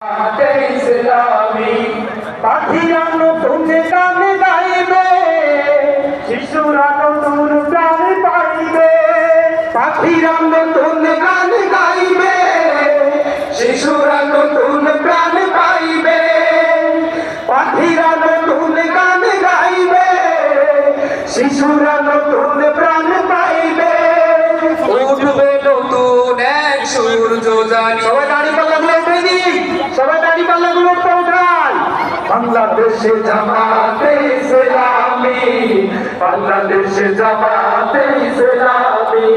ইসলামী পাখিরা নতুন গান গাইবে, শিশুরা নতুন প্রাণ পাইবে। পাখিরা নতুন গান গাইবে, শিশুরা নতুন প্রাণ পাইবে। পাখিরা নতুন গান গাইবে, শিশুরা নতুন প্রাণ পাইবে। উঠবে নতুন এক সূর্য জানি। সবাই দাঁড়ি পাল্লাগুলো উঠে দিই, সবাই দাঁড়ি পাল্লাগুলো উঠাই। বাংলাদেশে জামাতে ইসলামী, বাংলাদেশে জামাতে ইসলামী,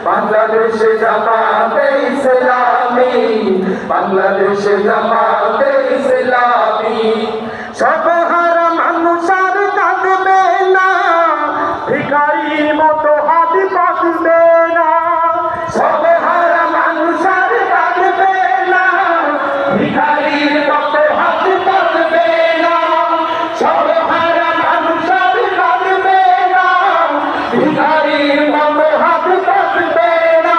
বাংলাদেশে জামাতে ইসলামী, বাংলাদেশে জামাতে ইসলামী। সর্বহারা মানুষ আর কাঁদবে না, ভিখারির মতো হাত পাতবে না। সর্বহারা মানুষ আর কাঁদবে না, ভিখারির মতো হাত পাতবে না। সর্বহারা মানুষ আর কাঁদবে না, ভিখারির মতো হাত পাতবে না।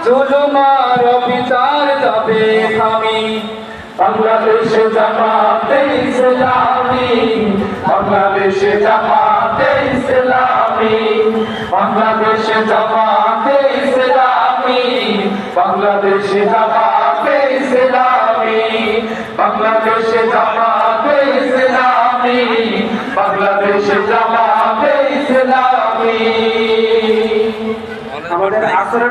জুলুম আর বিচার যাবে থামি, বাংলাদেশে জামাতে ইসলামী, বাংলাদেশে জামাতে ইসলামী, বাংলাদেশে জামাতে ইসলামী, বাংলাদেশে জামাতে ইসলামী, বাংলাদেশে জামাতে ইসলামী, বাংলাদেশে জামাতে ইসলামী। আমাদের আসর